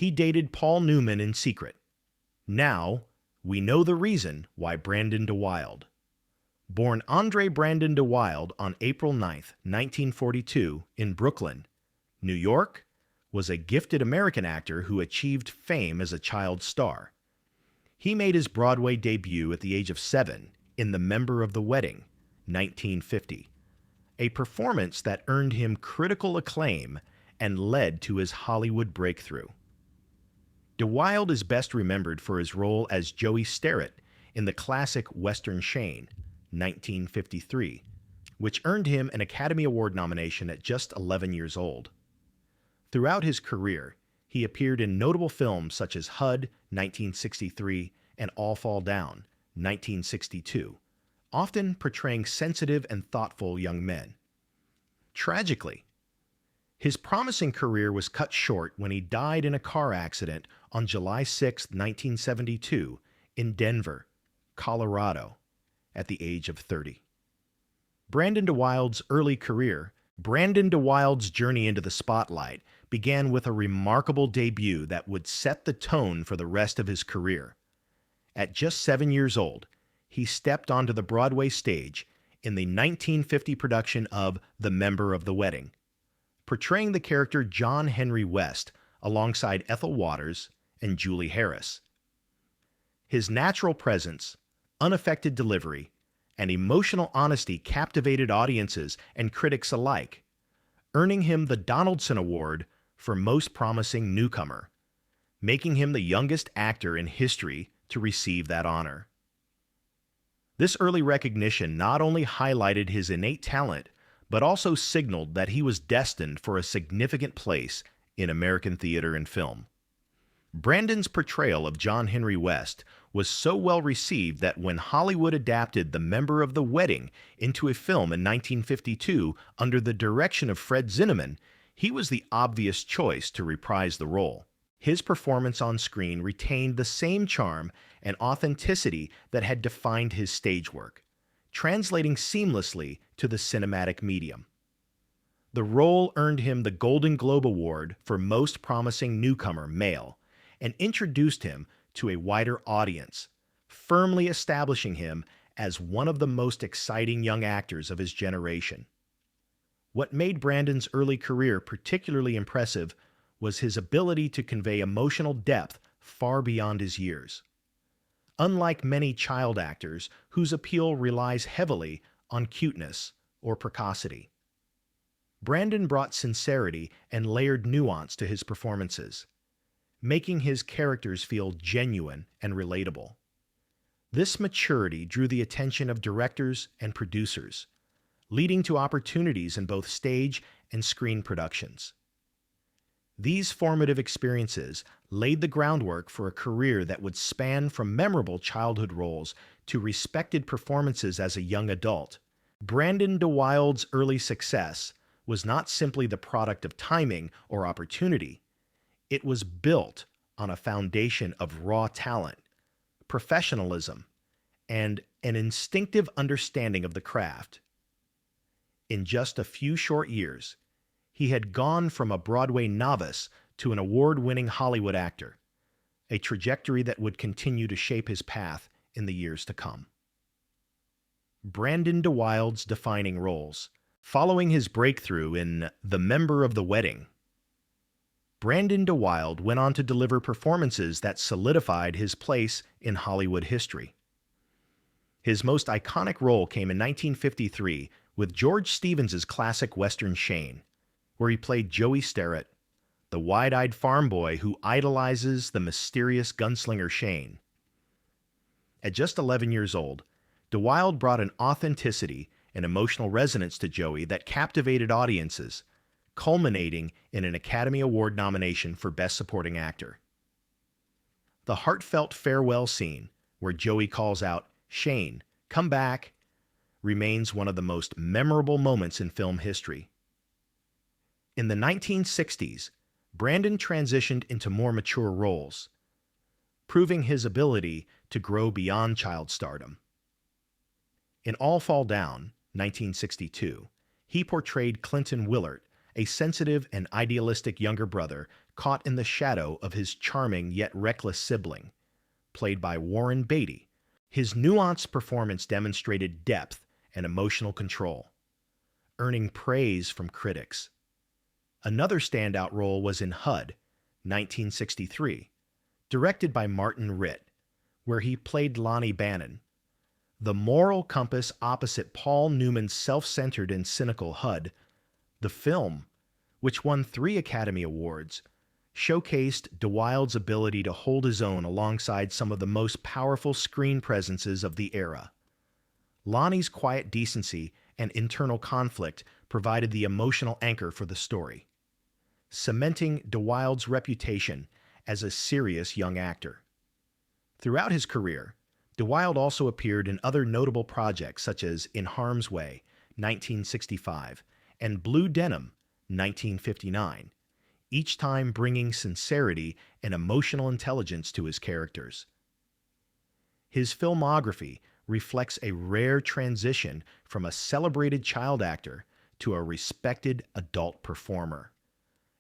he dated Paul Newman in secret. Now, we know the reason why Brandon DeWilde. Born Andre Brandon DeWilde on April 9, 1942, in Brooklyn, New York, was a gifted American actor who achieved fame as a child star. He made his Broadway debut at the age of 7 in The Member of the Wedding, 1950, a performance that earned him critical acclaim and led to his Hollywood breakthrough. DeWilde is best remembered for his role as Joey Starrett in the classic Western Shane, 1953, which earned him an Academy Award nomination at just 11 years old. Throughout his career, he appeared in notable films such as HUD, 1963, and All Fall Down, 1962, often portraying sensitive and thoughtful young men. Tragically, his promising career was cut short when he died in a car accident on July 6, 1972, in Denver, Colorado, at the age of 30. Brandon DeWilde's early career, Brandon DeWilde's journey into the spotlight, began with a remarkable debut that would set the tone for the rest of his career. At just 7 years old, he stepped onto the Broadway stage in the 1950 production of The Member of the Wedding, portraying the character John Henry West alongside Ethel Waters and Julie Harris. His natural presence, unaffected delivery, and emotional honesty captivated audiences and critics alike, earning him the Donaldson Award for Most Promising Newcomer, making him the youngest actor in history to receive that honor. This early recognition not only highlighted his innate talent, but also signaled that he was destined for a significant place in American theater and film. Brandon's portrayal of John Henry West was so well received that when Hollywood adapted The Member of the Wedding into a film in 1952 under the direction of Fred Zinnemann, he was the obvious choice to reprise the role. His performance on screen retained the same charm and authenticity that had defined his stage work, translating seamlessly to the cinematic medium. The role earned him the Golden Globe Award for Most Promising Newcomer Male and introduced him to a wider audience, firmly establishing him as one of the most exciting young actors of his generation. What made Brandon's early career particularly impressive was his ability to convey emotional depth far beyond his years. Unlike many child actors whose appeal relies heavily on cuteness or precocity, Brandon brought sincerity and layered nuance to his performances, making his characters feel genuine and relatable. This maturity drew the attention of directors and producers, leading to opportunities in both stage and screen productions. These formative experiences laid the groundwork for a career that would span from memorable childhood roles to respected performances as a young adult. Brandon DeWilde's early success was not simply the product of timing or opportunity. It was built on a foundation of raw talent, professionalism, and an instinctive understanding of the craft. In just a few short years, he had gone from a Broadway novice to an award-winning Hollywood actor, a trajectory that would continue to shape his path in the years to come. Brandon DeWilde's defining roles. Following his breakthrough in The Member of the Wedding, Brandon DeWilde went on to deliver performances that solidified his place in Hollywood history. His most iconic role came in 1953 with George Stevens's classic Western Shane, where he played Joey Starrett, the wide-eyed farm boy who idolizes the mysterious gunslinger Shane. At just 11 years old, DeWilde brought an authenticity and emotional resonance to Joey that captivated audiences, culminating in an Academy Award nomination for Best Supporting Actor. The heartfelt farewell scene, where Joey calls out, "Shane, come back," remains one of the most memorable moments in film history. In the 1960s, Brandon transitioned into more mature roles, proving his ability to grow beyond child stardom. In All Fall Down, 1962, he portrayed Clinton Willard, a sensitive and idealistic younger brother caught in the shadow of his charming yet reckless sibling, played by Warren Beatty. His nuanced performance demonstrated depth and emotional control, earning praise from critics. Another standout role was in HUD, 1963, directed by Martin Ritt, where he played Lonnie Bannon, the moral compass opposite Paul Newman's self-centered and cynical HUD. The film, which won 3 Academy Awards, showcased DeWilde's ability to hold his own alongside some of the most powerful screen presences of the era. Lonnie's quiet decency and internal conflict provided the emotional anchor for the story, cementing DeWilde's reputation as a serious young actor. Throughout his career, DeWilde also appeared in other notable projects such as In Harm's Way, 1965, and Blue Denim, 1959, each time bringing sincerity and emotional intelligence to his characters. His filmography reflects a rare transition from a celebrated child actor to a respected adult performer,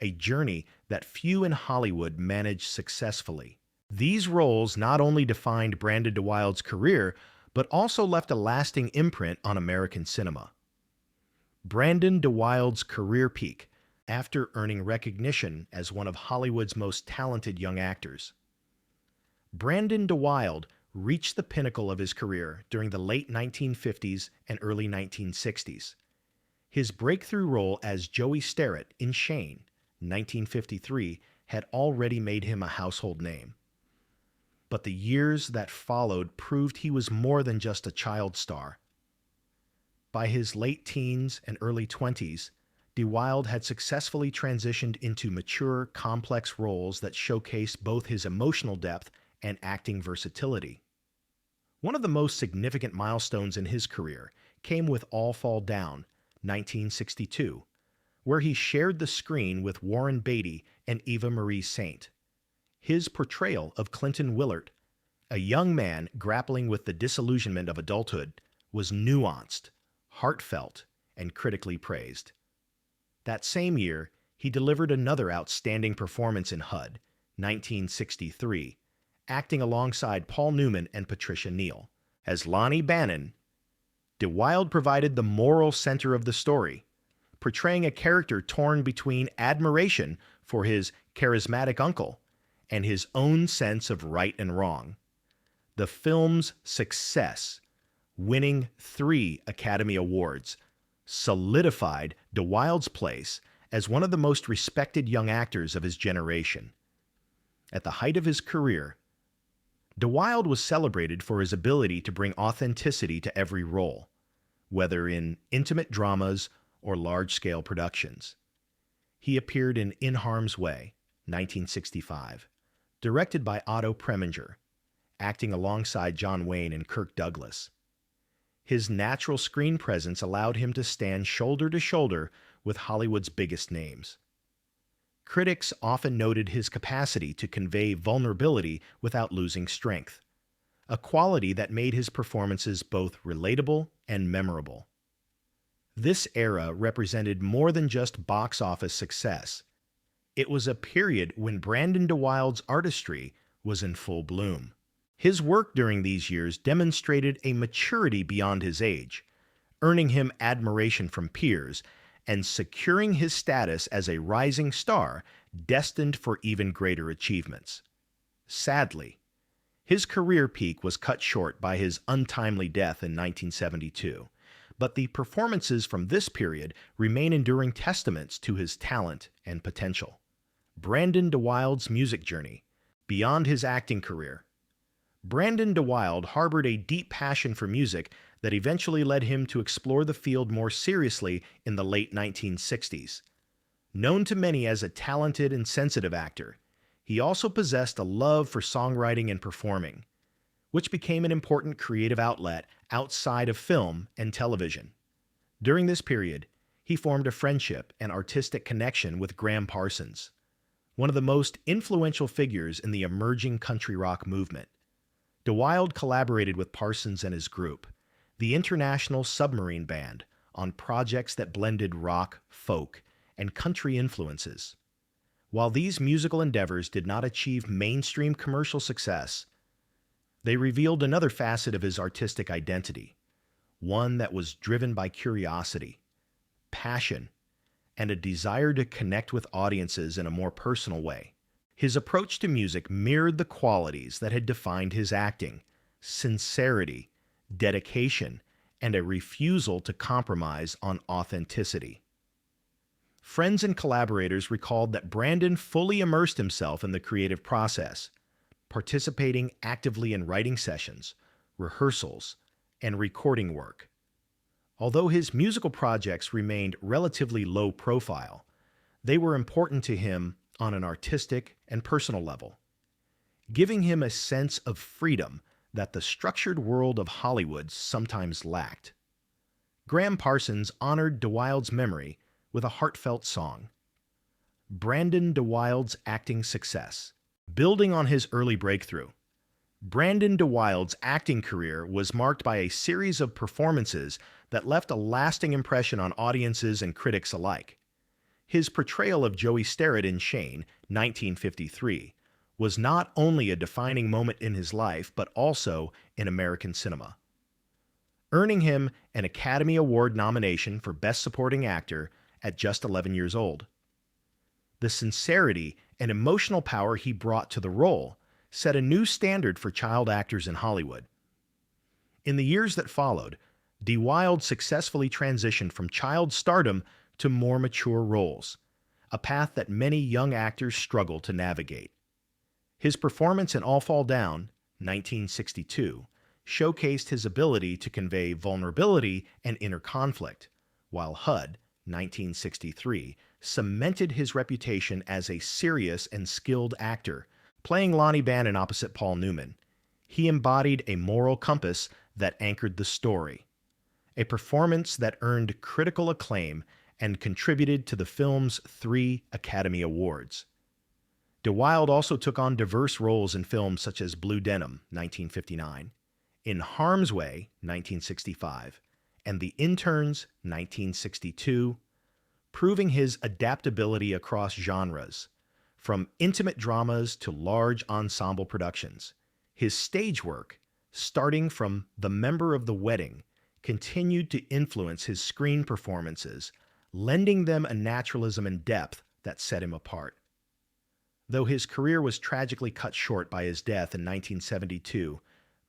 a journey that few in Hollywood managed successfully. These roles not only defined Brandon DeWilde's career, but also left a lasting imprint on American cinema. Brandon DeWilde's career peak, after earning recognition as one of Hollywood's most talented young actors. Brandon DeWilde reached the pinnacle of his career during the late 1950s and early 1960s. His breakthrough role as Joey Starrett in Shane, 1953, had already made him a household name. But the years that followed proved he was more than just a child star. By his late teens and early 20s, DeWilde had successfully transitioned into mature, complex roles that showcased both his emotional depth and acting versatility. One of the most significant milestones in his career came with All Fall Down, 1962, where he shared the screen with Warren Beatty and Eva Marie Saint. His portrayal of Clinton Willard, a young man grappling with the disillusionment of adulthood, was nuanced, heartfelt, and critically praised. That same year, he delivered another outstanding performance in HUD, 1963, acting alongside Paul Newman and Patricia Neal. As Lonnie Bannon, DeWilde provided the moral center of the story, portraying a character torn between admiration for his charismatic uncle and his own sense of right and wrong. The film's success, winning 3 Academy Awards, solidified DeWilde's place as one of the most respected young actors of his generation. At the height of his career, DeWilde was celebrated for his ability to bring authenticity to every role, whether in intimate dramas or large-scale productions. He appeared in Harm's Way, 1965, directed by Otto Preminger, acting alongside John Wayne and Kirk Douglas. His natural screen presence allowed him to stand shoulder to shoulder with Hollywood's biggest names. Critics often noted his capacity to convey vulnerability without losing strength, a quality that made his performances both relatable and memorable. This era represented more than just box office success. It was a period when Brandon DeWilde's artistry was in full bloom. His work during these years demonstrated a maturity beyond his age, earning him admiration from peers and securing his status as a rising star destined for even greater achievements. Sadly, his career peak was cut short by his untimely death in 1972, but the performances from this period remain enduring testaments to his talent and potential. Brandon DeWilde's music journey, beyond his acting career. Brandon DeWilde harbored a deep passion for music that eventually led him to explore the field more seriously in the late 1960s. Known to many as a talented and sensitive actor, he also possessed a love for songwriting and performing, which became an important creative outlet outside of film and television. During this period, he formed a friendship and artistic connection with Graham Parsons, one of the most influential figures in the emerging country rock movement. DeWilde collaborated with Parsons and his group, the International Submarine Band, on projects that blended rock, folk, and country influences. While these musical endeavors did not achieve mainstream commercial success, they revealed another facet of his artistic identity, one that was driven by curiosity, passion, and a desire to connect with audiences in a more personal way. His approach to music mirrored the qualities that had defined his acting: sincerity, dedication, and a refusal to compromise on authenticity. Friends and collaborators recalled that Brandon fully immersed himself in the creative process, participating actively in writing sessions, rehearsals, and recording work. Although his musical projects remained relatively low profile, they were important to him on an artistic and personal level, giving him a sense of freedom that the structured world of Hollywood sometimes lacked. Graham Parsons honored DeWild's memory with a heartfelt song, Brandon DeWild's Acting Success. Building on his early breakthrough, Brandon DeWild's acting career was marked by a series of performances that left a lasting impression on audiences and critics alike. His portrayal of Joey Starrett in Shane, 1953, was not only a defining moment in his life, but also in American cinema, earning him an Academy Award nomination for Best Supporting Actor at just 11 years old. The sincerity and emotional power he brought to the role set a new standard for child actors in Hollywood. In the years that followed, DeWild successfully transitioned from child stardom to more mature roles, a path that many young actors struggle to navigate. His performance in All Fall Down, 1962, showcased his ability to convey vulnerability and inner conflict, while HUD, 1963, cemented his reputation as a serious and skilled actor. Playing Lonnie Bannon opposite Paul Newman, he embodied a moral compass that anchored the story, a performance that earned critical acclaim and contributed to the film's 3 Academy Awards. DeWild also took on diverse roles in films such as Blue Denim, 1959, In Harm's Way, 1965, and The Interns, 1962, proving his adaptability across genres, from intimate dramas to large ensemble productions. His stage work, starting from The Member of the Wedding, continued to influence his screen performances, lending them a naturalism and depth that set him apart. Though his career was tragically cut short by his death in 1972,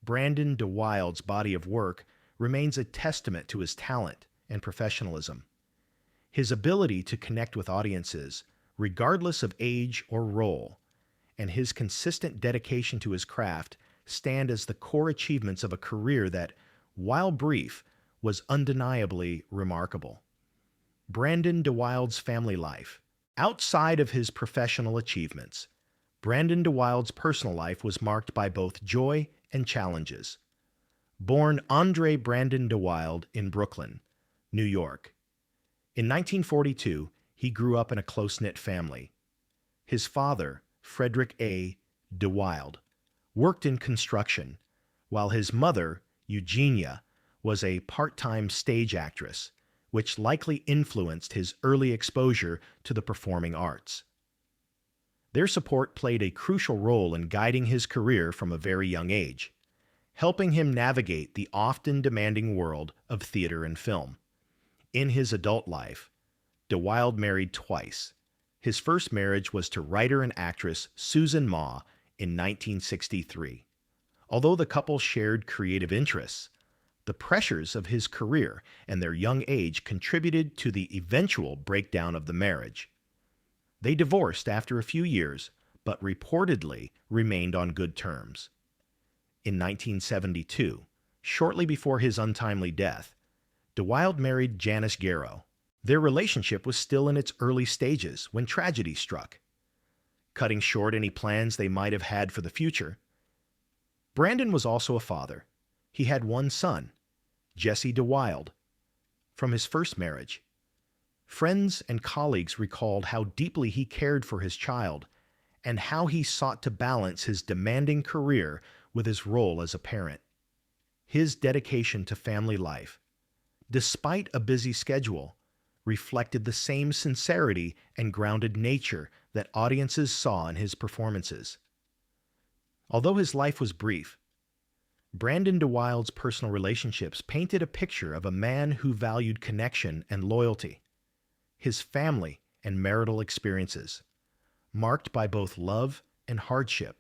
Brandon DeWild's body of work remains a testament to his talent and professionalism. His ability to connect with audiences, regardless of age or role, and his consistent dedication to his craft stand as the core achievements of a career that, while brief, was undeniably remarkable. Brandon DeWild's family life. Outside of his professional achievements, Brandon DeWild's personal life was marked by both joy and challenges. Born Andre Brandon DeWild in Brooklyn, New York. In 1942, he grew up in a close-knit family. His father, Frederick A. DeWild, worked in construction, while his mother, Eugenia, was a part-time stage actress, which likely influenced his early exposure to the performing arts. Their support played a crucial role in guiding his career from a very young age, helping him navigate the often demanding world of theater and film. In his adult life, DeWild married twice. His first marriage was to writer and actress Susan Ma in 1963. Although the couple shared creative interests, the pressures of his career and their young age contributed to the eventual breakdown of the marriage. They divorced after a few years, but reportedly remained on good terms. In 1972, shortly before his untimely death, DeWild married Janice Garrow. Their relationship was still in its early stages when tragedy struck, cutting short any plans they might have had for the future. Brandon was also a father. He had one son, Jesse DeWild, from his first marriage. Friends and colleagues recalled how deeply he cared for his child and how he sought to balance his demanding career with his role as a parent. His dedication to family life, despite a busy schedule, reflected the same sincerity and grounded nature that audiences saw in his performances. Although his life was brief, Brandon DeWilde's personal relationships painted a picture of a man who valued connection and loyalty. His family and marital experiences, marked by both love and hardship,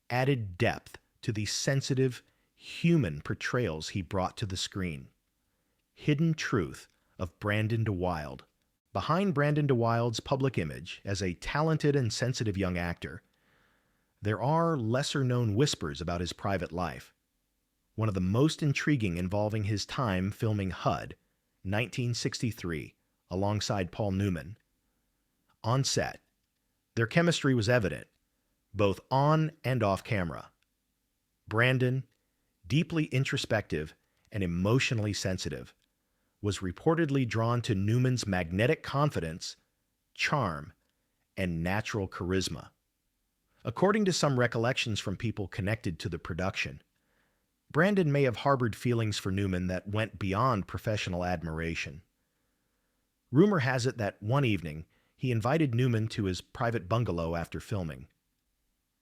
added depth to the sensitive, human portrayals he brought to the screen. Hidden truth of Brandon DeWilde. Behind Brandon DeWilde's public image as a talented and sensitive young actor, there are lesser-known whispers about his private life. One of the most intriguing involving his time filming HUD, 1963, alongside Paul Newman. On set, their chemistry was evident, both on and off camera. Brandon, deeply introspective and emotionally sensitive, was reportedly drawn to Newman's magnetic confidence, charm, and natural charisma. According to some recollections from people connected to the production, Brandon may have harbored feelings for Newman that went beyond professional admiration. Rumor has it that one evening, he invited Newman to his private bungalow after filming.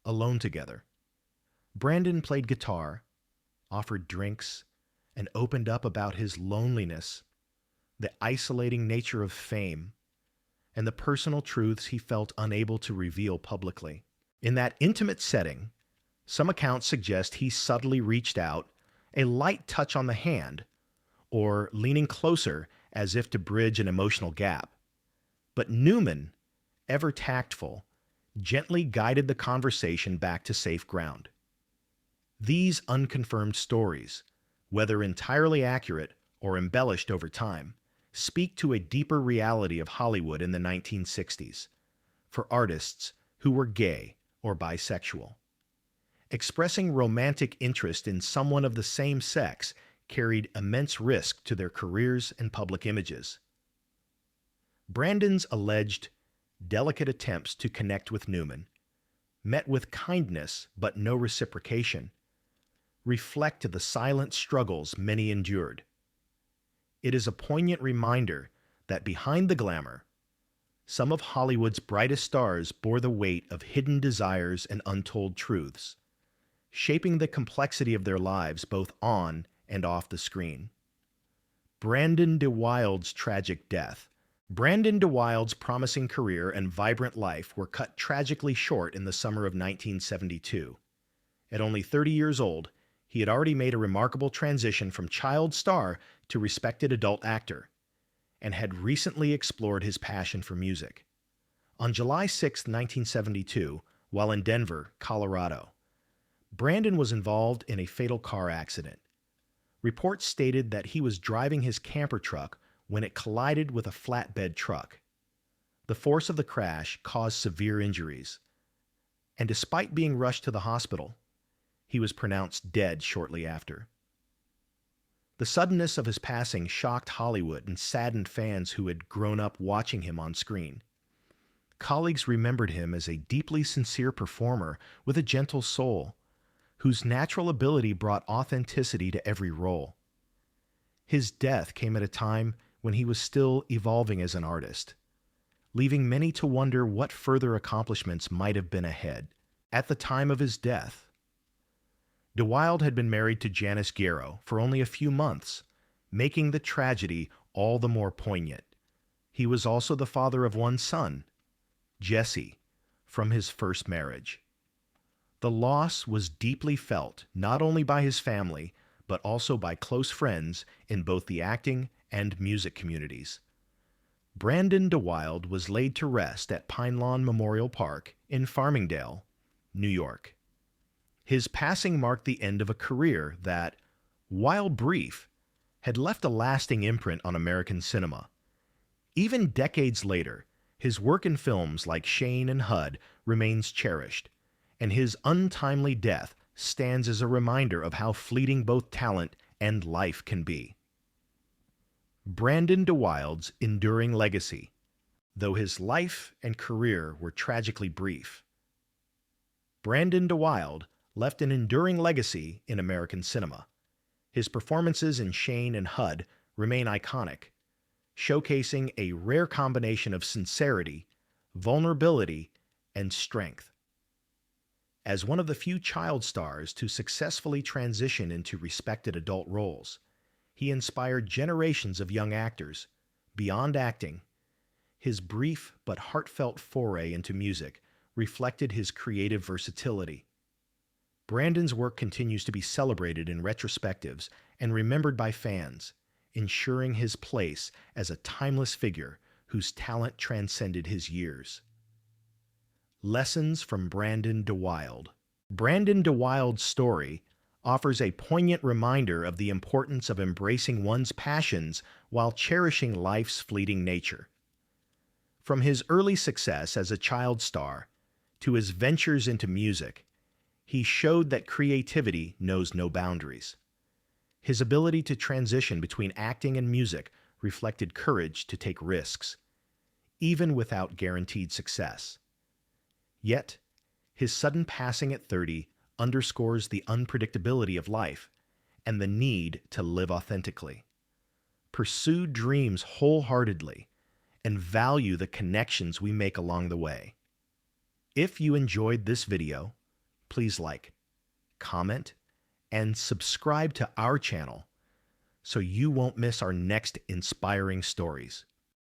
Alone together, Brandon played guitar, offered drinks, and opened up about his loneliness, the isolating nature of fame, and the personal truths he felt unable to reveal publicly. In that intimate setting, some accounts suggest he subtly reached out, a light touch on the hand, or leaning closer as if to bridge an emotional gap. But Newman, ever tactful, gently guided the conversation back to safe ground. These unconfirmed stories, whether entirely accurate or embellished over time, speak to a deeper reality of Hollywood in the 1960s, for artists who were gay or bisexual. Expressing romantic interest in someone of the same sex carried immense risk to their careers and public images. Brandon's alleged delicate attempts to connect with Newman, met with kindness but no reciprocation, reflect the silent struggles many endured. It is a poignant reminder that behind the glamour, some of Hollywood's brightest stars bore the weight of hidden desires and untold truths, shaping the complexity of their lives both on and off the screen. Brandon DeWilde's tragic death. Brandon DeWilde's promising career and vibrant life were cut tragically short in the summer of 1972. At only 30 years old, he had already made a remarkable transition from child star to respected adult actor, and had recently explored his passion for music. On July 6, 1972, while in Denver, Colorado, Brandon was involved in a fatal car accident. Reports stated that he was driving his camper truck when it collided with a flatbed truck. The force of the crash caused severe injuries, and despite being rushed to the hospital, he was pronounced dead shortly after. The suddenness of his passing shocked Hollywood and saddened fans who had grown up watching him on screen. Colleagues remembered him as a deeply sincere performer with a gentle soul, whose natural ability brought authenticity to every role. His death came at a time when he was still evolving as an artist, leaving many to wonder what further accomplishments might have been ahead. At the time of his death, DeWilde had been married to Janice Guerrero for only a few months, making the tragedy all the more poignant. He was also the father of one son, Jesse, from his first marriage. The loss was deeply felt not only by his family, but also by close friends in both the acting and music communities. Brandon DeWilde was laid to rest at Pine Lawn Memorial Park in Farmingdale, New York. His passing marked the end of a career that, while brief, had left a lasting imprint on American cinema. Even decades later, his work in films like Shane and HUD remains cherished, and his untimely death stands as a reminder of how fleeting both talent and life can be. Brandon DeWilde's enduring legacy, though his life and career were tragically brief. Brandon DeWilde left an enduring legacy in American cinema. His performances in Shane and HUD remain iconic, showcasing a rare combination of sincerity, vulnerability, and strength. As one of the few child stars to successfully transition into respected adult roles, he inspired generations of young actors. Beyond acting, his brief but heartfelt foray into music reflected his creative versatility. Brandon's work continues to be celebrated in retrospectives and remembered by fans, ensuring his place as a timeless figure whose talent transcended his years. Lessons from Brandon DeWilde. Brandon DeWilde's story offers a poignant reminder of the importance of embracing one's passions while cherishing life's fleeting nature. From his early success as a child star to his ventures into music, he showed that creativity knows no boundaries. His ability to transition between acting and music reflected courage to take risks, even without guaranteed success. Yet, his sudden passing at 30 underscores the unpredictability of life and the need to live authentically. Pursue dreams wholeheartedly and value the connections we make along the way. If you enjoyed this video, please like, comment, and subscribe to our channel so you won't miss our next inspiring stories.